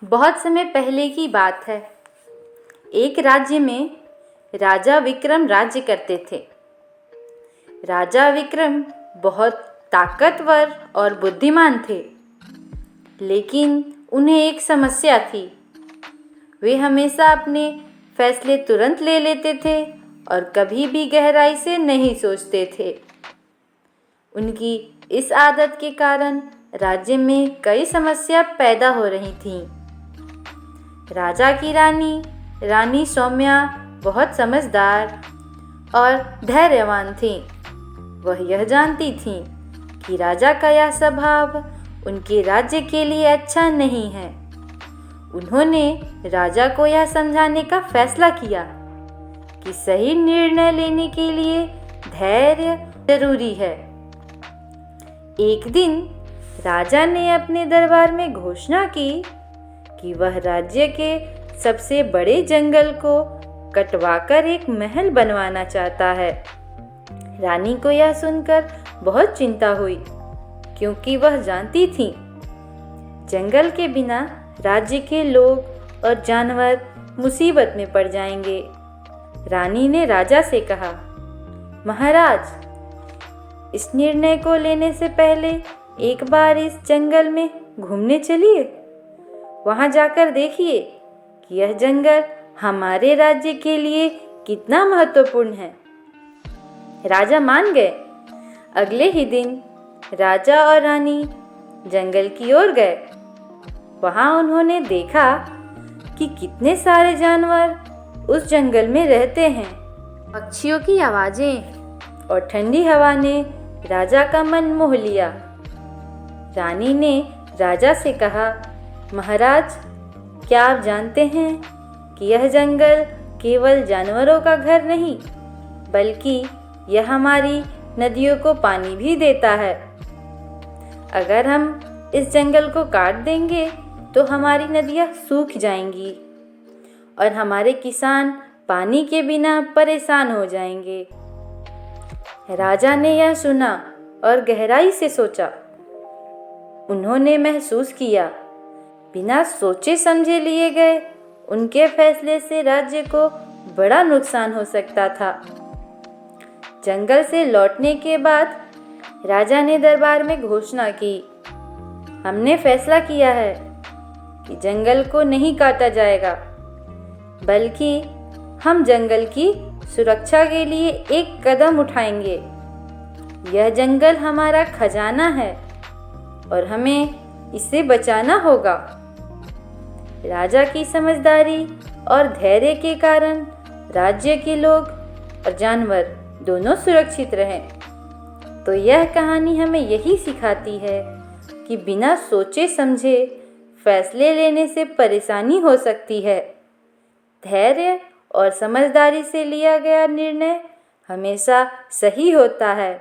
बहुत समय पहले की बात है। एक राज्य में राजा विक्रम राज्य करते थे। राजा विक्रम बहुत ताकतवर और बुद्धिमान थे, लेकिन उन्हें एक समस्या थी। वे हमेशा अपने फैसले तुरंत ले लेते थे और कभी भी गहराई से नहीं सोचते थे। उनकी इस आदत के कारण राज्य में कई समस्या पैदा हो रही थीं। राजा की रानी सौम्या बहुत समझदार और धैर्यवान थी। वह यह जानती थी कि राजा का यह स्वभाव उनके राज्य के लिए अच्छा नहीं है। उन्होंने राजा को यह समझाने का फैसला किया कि सही निर्णय लेने के लिए धैर्य जरूरी है। एक दिन राजा ने अपने दरबार में घोषणा की कि वह राज्य के सबसे बड़े जंगल को कटवाकर एक महल बनवाना चाहता है। रानी को यह सुनकर बहुत चिंता हुई, क्योंकि वह जानती थी जंगल के बिना राज्य के लोग और जानवर मुसीबत में पड़ जाएंगे। रानी ने राजा से कहा, महाराज, इस निर्णय को लेने से पहले एक बार इस जंगल में घूमने चलिए। वहां जाकर देखिए कि यह जंगल हमारे राज्य के लिए कितना महत्वपूर्ण है। राजा मान गए। अगले ही दिन राजा और रानी जंगल की ओर गए। वहां उन्होंने देखा कि कितने सारे जानवर उस जंगल में रहते हैं। पक्षियों की आवाजें और ठंडी हवा ने राजा का मन मोह लिया। रानी ने राजा से कहा, महाराज, क्या आप जानते हैं कि यह जंगल केवल जानवरों का घर नहीं, बल्कि यह हमारी नदियों को पानी भी देता है। अगर हम इस जंगल को काट देंगे तो हमारी नदियाँ सूख जाएंगी और हमारे किसान पानी के बिना परेशान हो जाएंगे। राजा ने यह सुना और गहराई से सोचा। उन्होंने महसूस किया बिना सोचे समझे लिए गए उनके फैसले से राज्य को बड़ा नुकसान हो सकता था। जंगल से लौटने के बाद राजा ने दरबार में घोषणा की, हमने फैसला किया है कि जंगल को नहीं काटा जाएगा, बल्कि हम जंगल की सुरक्षा के लिए एक कदम उठाएंगे। यह जंगल हमारा खजाना है और हमें इसे बचाना होगा। राजा की समझदारी और धैर्य के कारण राज्य के लोग और जानवर दोनों सुरक्षित रहे। तो यह कहानी हमें यही सिखाती है कि बिना सोचे समझे फैसले लेने से परेशानी हो सकती है। धैर्य और समझदारी से लिया गया निर्णय हमेशा सही होता है।